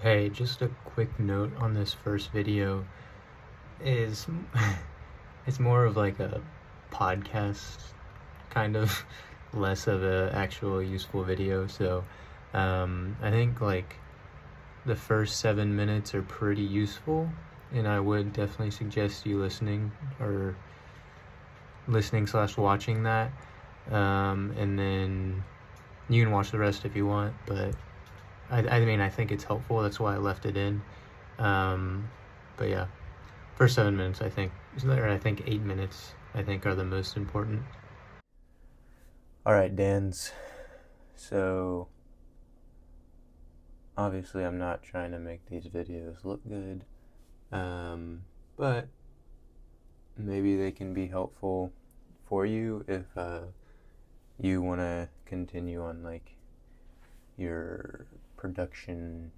Hey, just a quick note on this first video is it's more of like a podcast, kind of less of a actual useful video. So I think like the first 7 minutes are pretty useful, and I would definitely suggest you listening slash watching that. And then you can watch the rest if you want, but I mean, I think it's helpful. That's why I left it in. Um, but yeah, first 7 minutes, I think, or I think 8 minutes, I think, are the most important. All right, Dans. So, obviously, I'm not trying to make these videos look good, but maybe they can be helpful for you if you want to continue on like your production,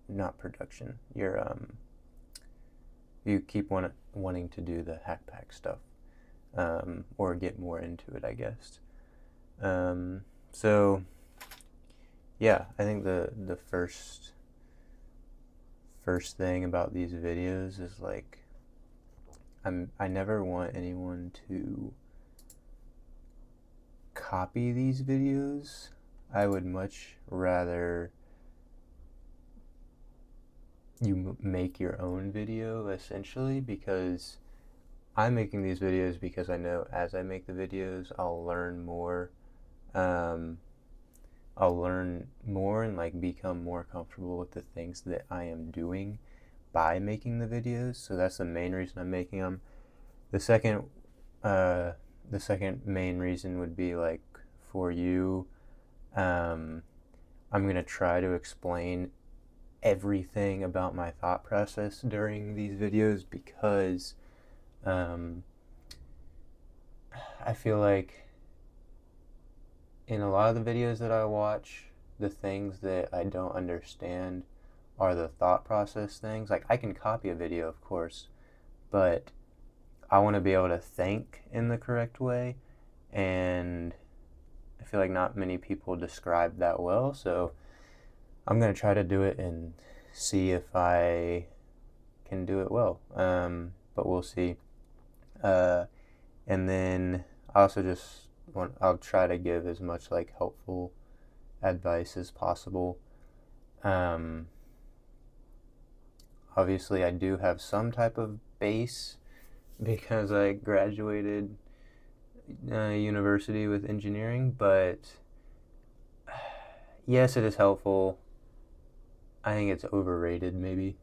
not production, you keep wanting to do the hackpack stuff, or get more into it, I guess. So yeah, I think the first thing about these videos is like I never want anyone to copy these videos. I would much rather you make your own video essentially, because I'm making these videos because I know as I make the videos I'll learn more. um, I'll learn more and like become more comfortable with the things that I am doing by making the videos. So that's the main reason I'm making them. The second, uh, the second main reason would be like for you. Um, I'm gonna try to explain everything about my thought process during these videos because um, I feel like in a lot of the videos that I watch, the things that I don't understand are the thought process things. Like I can copy a video, of course, but I want to be able to think in the correct way, and I feel like not many people describe that well. So I'm gonna try to do it and see if I can do it well. But we'll see. Uh, and then I also just I'll try to give as much like helpful advice as possible. Um, Obviously, I do have some type of base because I graduated university with engineering, but yes, it is helpful. I think it's overrated, maybe.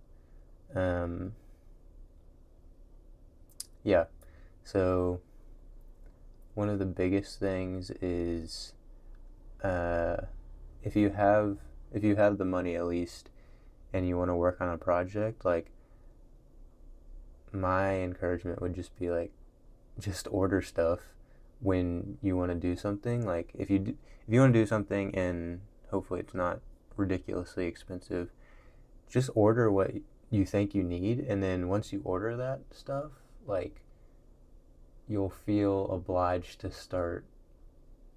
Um, yeah. So one of the biggest things is uh, if you have the money at least, and you want to work on a project, like my encouragement would just be like just order stuff when you want to do something. Like if you want to do something and hopefully it's not ridiculously expensive, just order what you think you need, and then once you order that stuff, like you'll feel obliged to start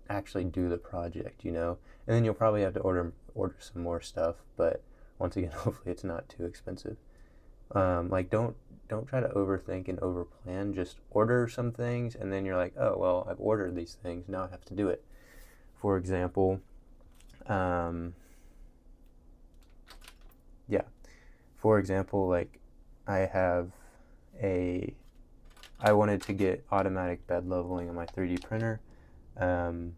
actually do the project, and then you'll probably have to order some more stuff, but once again, hopefully it's not too expensive. Like don't try to overthink and overplan. Just order some things, and then you're like, oh well, I've ordered these things. Now I have to do it. For example, um, yeah. For example, like I have a I wanted to get automatic bed leveling on my 3D printer, um,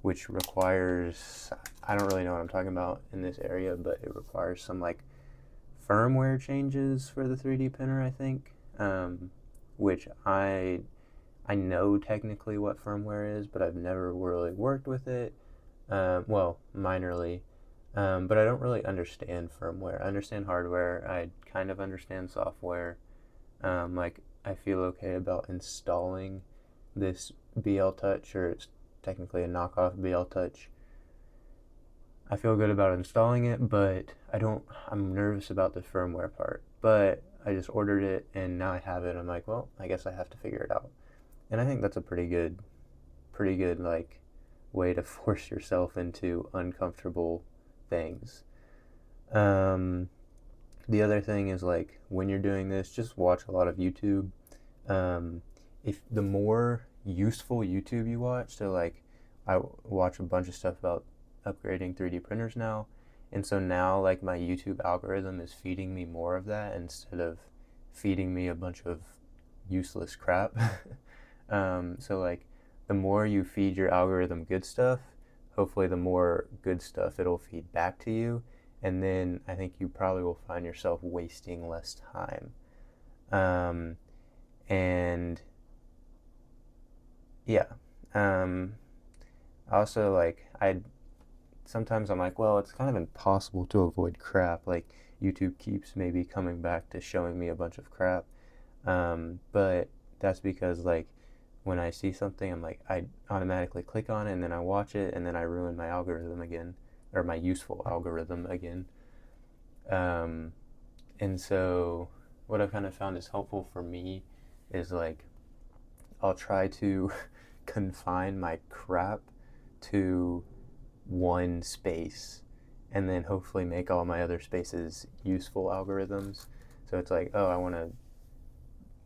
which requires I don't really know what I'm talking about in this area, but it requires some like firmware changes for the 3D printer, I think, which I know technically what firmware is, but I've never really worked with it. Well, minorly, but I don't really understand firmware. I understand hardware. I kind of understand software. Like I feel okay about installing this BL Touch, or it's technically a knockoff BL Touch. I feel good about installing it, but I'm nervous about the firmware part. But I just ordered it and now I have it. I'm like, well, I guess I have to figure it out. And I think that's a pretty good like way to force yourself into uncomfortable things. Um, the other thing is like when you're doing this, just watch a lot of YouTube. Um, if the more useful YouTube you watch, so like I watch a bunch of stuff about upgrading 3D printers now, and so now like my YouTube algorithm is feeding me more of that instead of feeding me a bunch of useless crap. So like the more you feed your algorithm good stuff, hopefully the more good stuff it'll feed back to you, and then I think you probably will find yourself wasting less time. Um, and yeah, also like I sometimes I'm like, well, it's kind of impossible to avoid crap. Like YouTube keeps maybe coming back to showing me a bunch of crap, but that's because like when I see something, I'm like I automatically click on it and then I watch it and then I ruin my algorithm again or my useful algorithm again. Um, and so what I've kind of found is helpful for me is like I'll try to confine my crap to one space and then hopefully make all my other spaces useful algorithms. So it's like, oh, I want to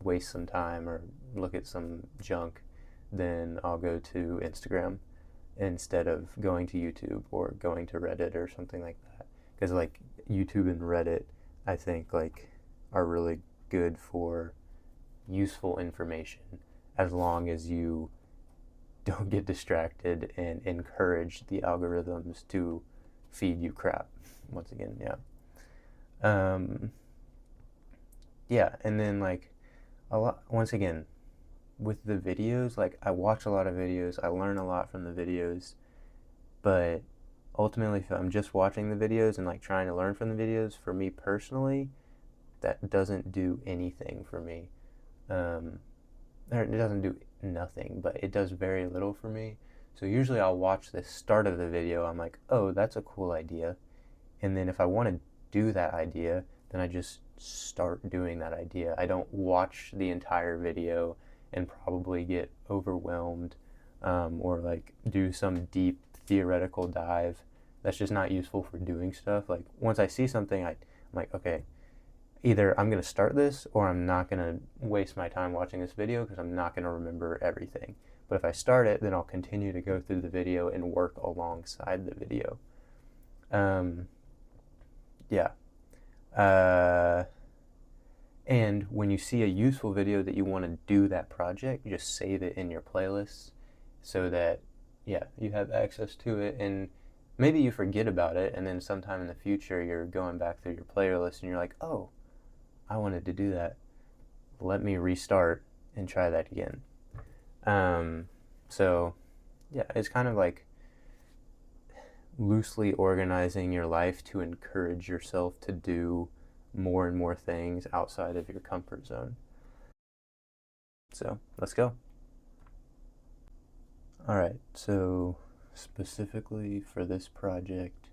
waste some time or look at some junk, then I'll go to Instagram instead of going to YouTube or going to Reddit or something like that. Because like YouTube and Reddit, I think like are really good for useful information as long as you don't get distracted and encourage the algorithms to feed you crap. Once again, yeah. Um, yeah, and then like a lot. Once again, with the videos, like I watch a lot of videos, I learn a lot from the videos, but ultimately, if I'm just watching the videos and like trying to learn from the videos, for me personally, that doesn't do anything for me. Um, or it doesn't do nothing, but it does very little for me. So usually I'll watch the start of the video. I'm like, oh, that's a cool idea. And then if I want to do that idea, then I just start doing that idea. I don't watch the entire video and probably get overwhelmed or like do some deep theoretical dive. That's just not useful for doing stuff. Like once I see something, I'm like, okay, either I'm going to start this or I'm not going to waste my time watching this video because I'm not going to remember everything. But if I start it, then I'll continue to go through the video and work alongside the video. Um, yeah. Uh, and when you see a useful video that you want to do that project, just save it in your playlists so that, yeah, you have access to it. And maybe you forget about it, and then sometime in the future, you're going back through your playlist and you're like, oh, I wanted to do that. Let me restart and try that again. Um, so, yeah, it's kind of like loosely organizing your life to encourage yourself to do more and more things outside of your comfort zone. So, let's go. All right, so specifically for this project,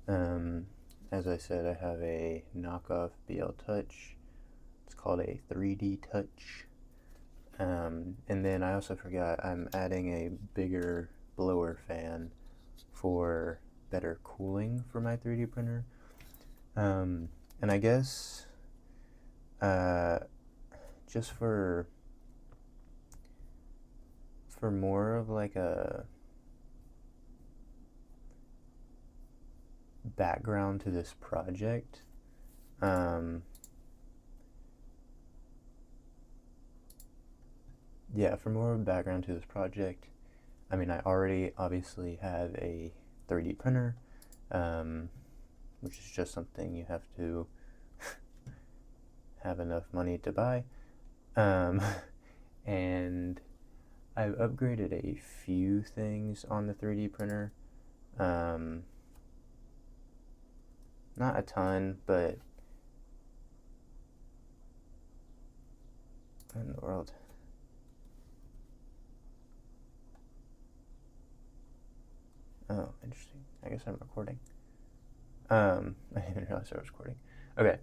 as I said, I have a knockoff BL Touch. It's called a 3D Touch. And then I also forgot I'm adding a bigger blower fan for better cooling for my 3D printer. And I guess just for more of like a background to this project, yeah, for more of a background to this project, I mean, I already obviously have a 3D printer, which is just something you have to have enough money to buy. And I've upgraded a few things on the 3D printer. Not a ton, but what in the world? Oh, interesting. I guess I'm recording. I didn't realize I was recording. Okay.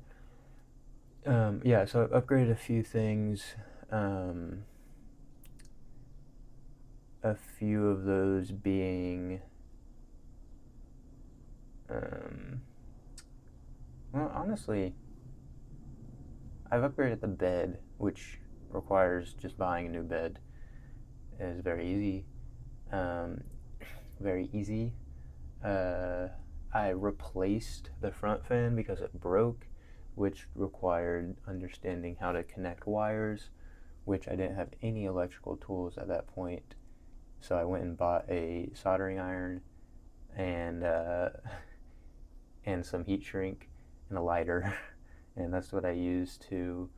Yeah, so I've upgraded a few things. A few of those being honestly, I've upgraded the bed, which requires just buying a new bed. It is very easy. Um, very easy. I replaced the front fan because it broke, which required understanding how to connect wires, which I didn't have any electrical tools at that point. So I went and bought a soldering iron and and some heat shrink and a lighter, and that's what I used to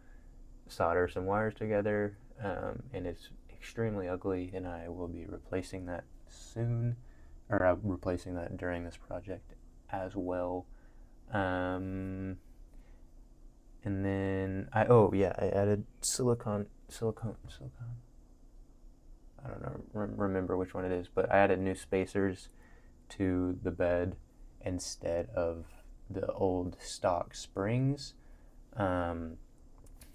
solder some wires together. And it's extremely ugly, and I will be replacing that soon, or replacing that during this project as well. And then I added silicone. I don't know, remember which one it is, but I added new spacers to the bed instead of the old stock springs,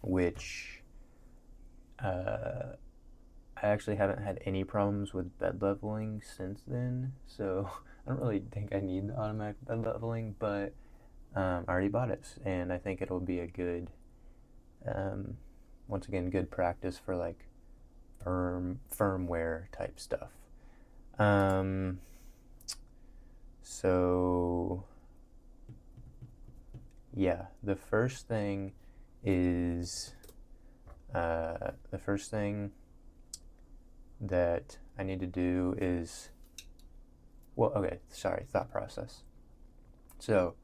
which I actually haven't had any problems with bed leveling since then, so I don't really think I need the automatic bed leveling, but I already bought it, and I think it'll be a good, once again, good practice for like firmware type stuff. So yeah, the first thing that I need to do is, thought process. So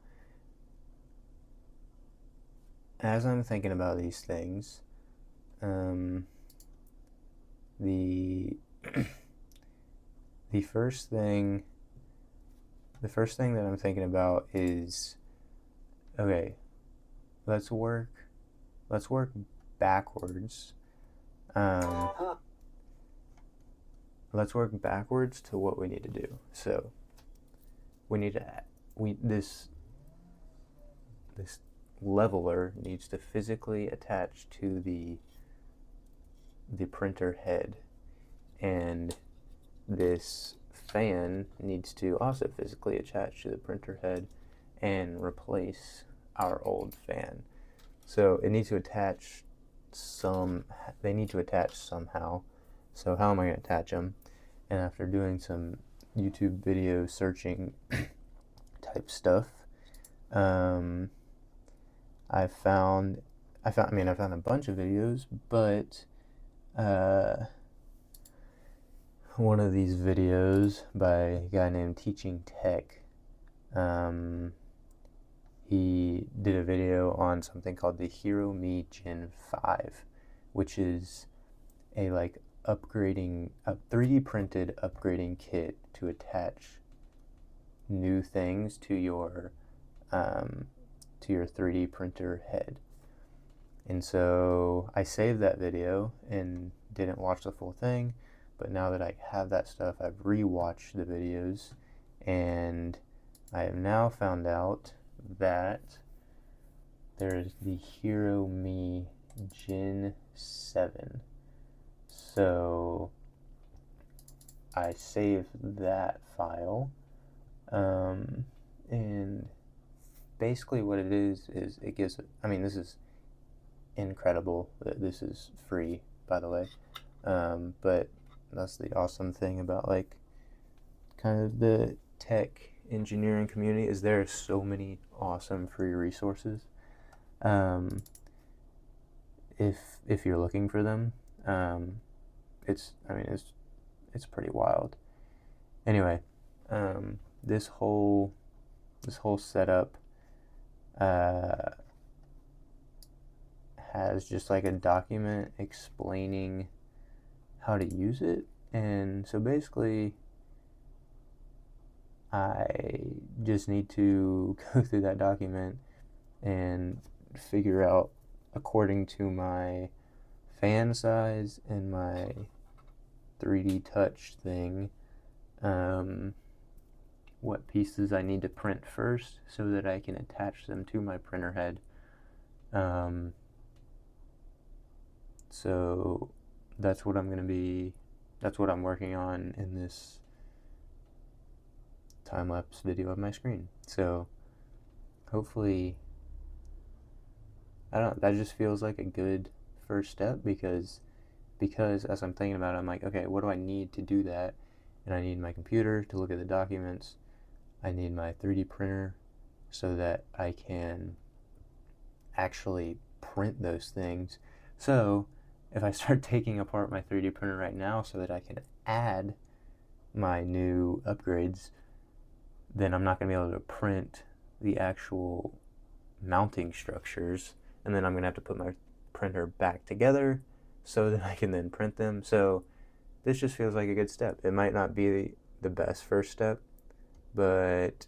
as I'm thinking about these things, the first thing that I'm thinking about is, okay, let's work backwards. Let's work backwards to what we need to do. So this leveler needs to physically attach to the printer head, and this fan needs to also physically attach to the printer head and replace our old fan. So it needs to attach they need to attach somehow. So how am I going to attach them? And after doing some YouTube video searching type stuff, I found a bunch of videos, but one of these videos by a guy named Teaching Tech, he did a video on something called the Hero Me Gen 5, which is a 3D printed upgrading kit to attach new things to your 3D printer head. And so I saved that video and didn't watch the full thing, but now that I have that stuff, I've rewatched the videos, and I have now found out that there's the Hero Me Gen 7. So I saved that file, and basically what it is it gives, this is incredible that this is free, by the way, but that's the awesome thing about kind of the tech engineering community, is there are so many awesome free resources. If you're looking for them, it's pretty wild. Anyway, this whole setup has just a document explaining how to use it, and so basically I just need to go through that document and figure out, according to my fan size and my 3D touch thing, what pieces I need to print first so that I can attach them to my printer head. So that's what I'm working on in this time-lapse video of my screen. So hopefully I don't know, that just feels like a good first step because as I'm thinking about it, I'm like, okay, what do I need to do that? And I need my computer to look at the documents. I need my 3D printer so that I can actually print those things. So if I start taking apart my 3D printer right now so that I can add my new upgrades, then I'm not going to be able to print the actual mounting structures, and then I'm going to have to put my printer back together so that I can then print them. So this just feels like a good step. It might not be the best first step, but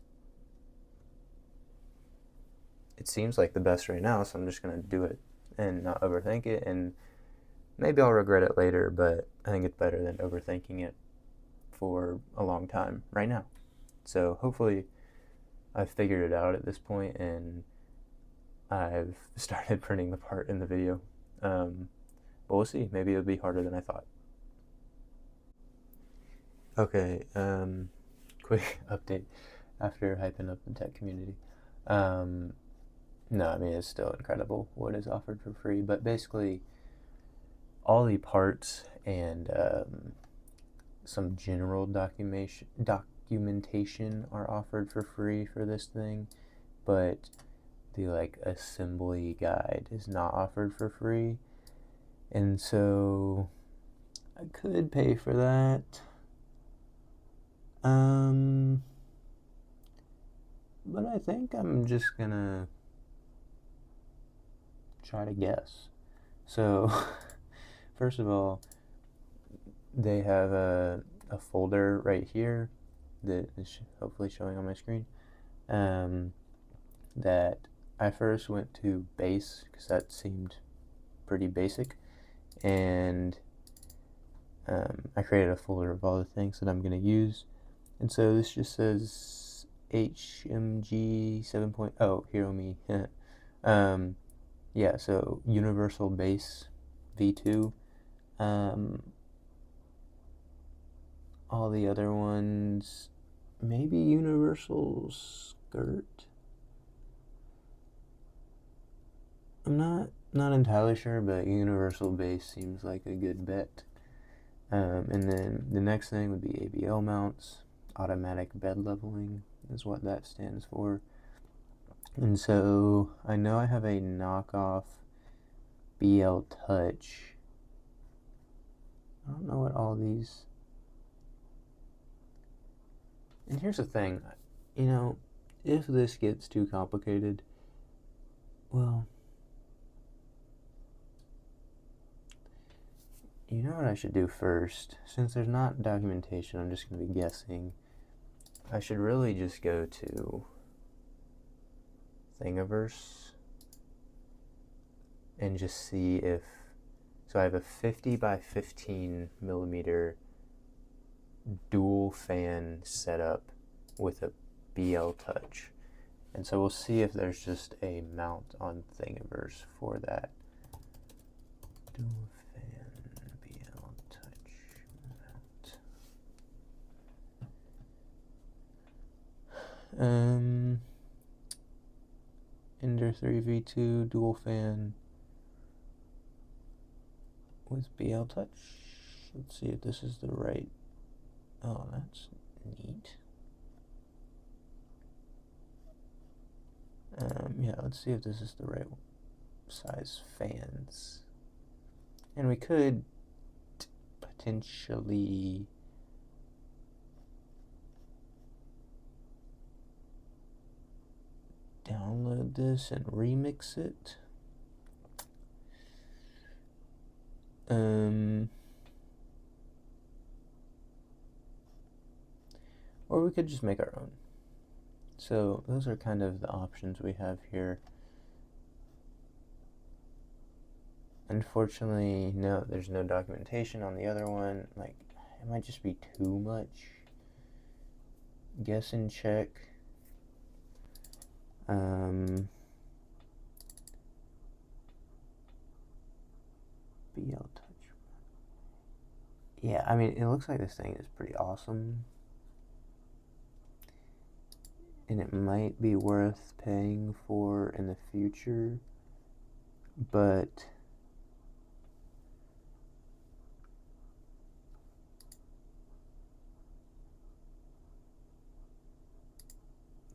it seems like the best right now, so I'm just going to do it and not overthink it, and maybe I'll regret it later, but I think it's better than overthinking it for a long time right now. So hopefully I've figured it out at this point and I've started printing the part in the video. But we'll see. Maybe it'll be harder than I thought. Okay, quick update after hyping up the tech community. No, I mean, it's still incredible what is offered for free, but basically all the parts and some general documentation are offered for free for this thing, but the like assembly guide is not offered for free, and so I could pay for that. But I think I'm just gonna try to guess. So first of all, they have a folder right here that is hopefully showing on my screen, that I first went to base because that seemed pretty basic, and I created a folder of all the things that I'm going to use, and so this just says HMG 7.0 Hero Me. Yeah, so Universal Base V2. All the other ones, maybe Universal Skirt. I'm not entirely sure, but Universal Base seems like a good bet. And then the next thing would be ABL mounts. Automatic bed leveling is what that stands for. And so I know I have a knockoff BL Touch. I don't know what all these... And here's the thing, you know, if this gets too complicated, well, you know what I should do first? Since there's not documentation, I'm just going to be guessing. I should really just go to Thingiverse and just see if... So I have a 50 by 15 millimeter dual fan setup with a BL Touch, and so we'll see if there's just a mount on Thingiverse for that. Dual fan BL Touch mount. Ender 3v2 dual fan with BL Touch. Let's see if this is the right... Oh, that's neat. Yeah, let's see if this is the right size fans. And we could potentially download this and remix it. Or we could just make our own. So those are kind of the options we have here. Unfortunately, no, there's no documentation on the other one. Like, it might just be too much guess and check. BL Touch. Yeah, I mean, it looks like this thing is pretty awesome. And it might be worth paying for in the future. but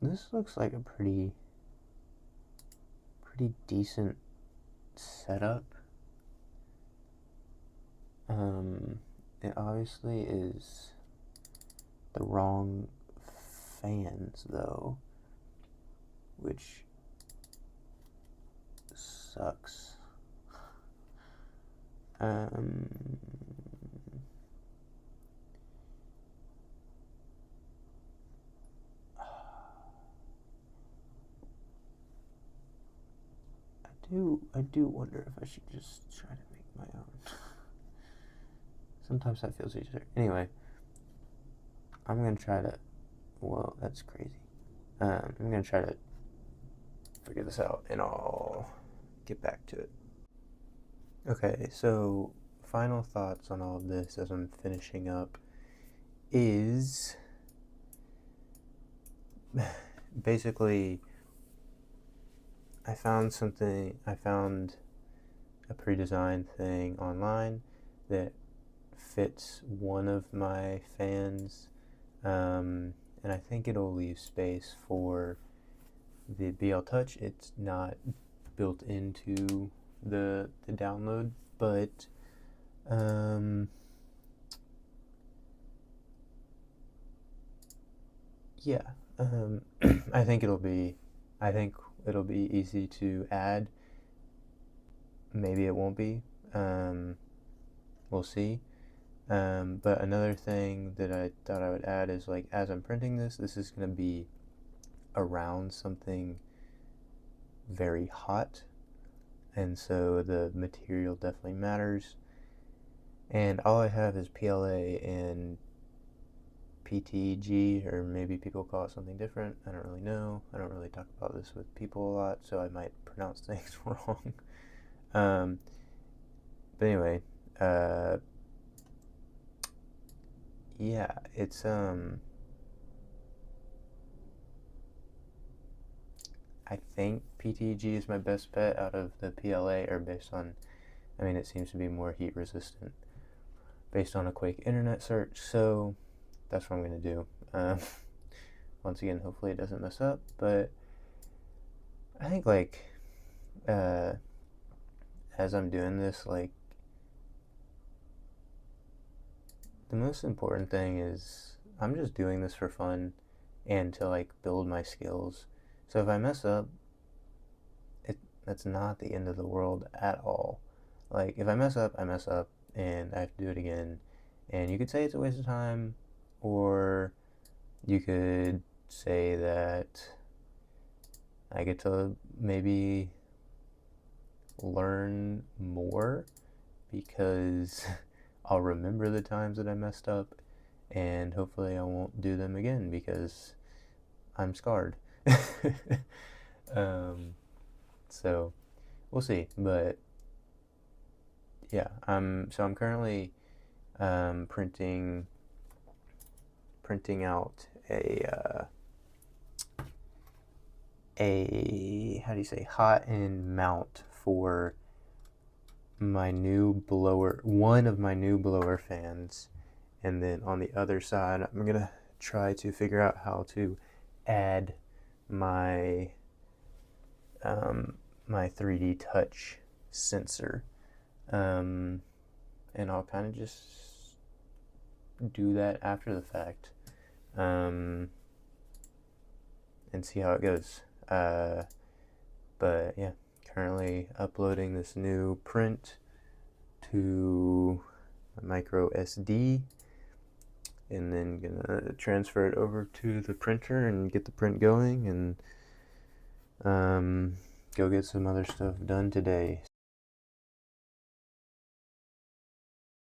this looks like a pretty decent setup. It obviously is the wrong fans though, which sucks. I do wonder if I should just try to make my own. Sometimes that feels easier. Anyway, I'm gonna try to. Well, that's crazy. I'm gonna try to figure this out, and I'll get back to it. Okay, so final thoughts on all of this as I'm finishing up is basically I found a pre-designed thing online that fits one of my fans, and I think it'll leave space for the BL Touch. It's not built into the download, but yeah, I think it'll be easy to add. Maybe it won't be. We'll see. But another thing that I thought I would add is, like, as I'm printing this is going to be around something very hot, and so the material definitely matters. And all I have is PLA and PTG, or maybe people call it something different. I don't really know. I don't really talk about this with people a lot, so I might pronounce things wrong. But anyway, yeah, it's I think PTG is my best bet out of the PLA, or based on, I mean, it seems to be more heat resistant based on a quick internet search, so that's what I'm going to do. Once again, hopefully it doesn't mess up, but I think, like, as I'm doing this, like, the most important thing is I'm just doing this for fun and to, like, build my skills. So if I mess up, that's not the end of the world at all. Like, if I mess up, I mess up, and I have to do it again. And you could say it's a waste of time, or you could say that I get to maybe learn more because I'll remember the times that I messed up, and hopefully I won't do them again because I'm scarred. So we'll see, but yeah, I'm currently printing out a how do you say, hot end mount for my new blower, one of my new blower fans, and then on the other side I'm gonna try to figure out how to add my my 3D touch sensor, and I'll kind of just do that after the fact, and see how it goes. But yeah, currently uploading this new print to a micro SD, and then gonna transfer it over to the printer and get the print going, and go get some other stuff done today.